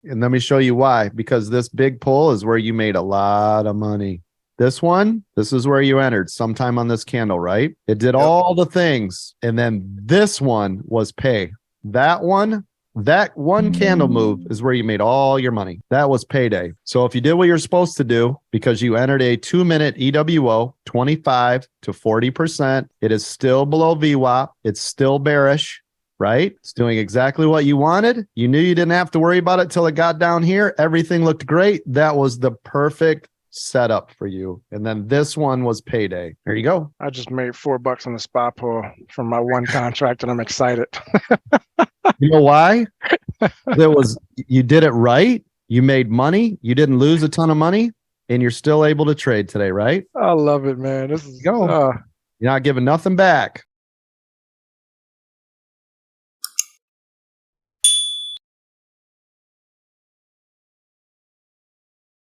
And let me show you why. Because this big pull is where you made a lot of money. This one, this is where you entered sometime on this candle, right? It did all the things. And then this one was pay. That one candle move is where you made all your money. That was payday. So if you did what you're supposed to do, because you entered a 2-minute EWO, 25 to 40%, it is still below VWAP. It's still bearish. Right? It's doing exactly what you wanted. You knew you didn't have to worry about it till it got down here. Everything looked great. That was the perfect setup for you. And then this one was payday. There you go. I just made $4 on the spot pull from my one contract, and I'm excited. You know why? You did it right. You made money. You didn't lose a ton of money, and you're still able to trade today, right? I love it, man. This is You're not giving nothing back.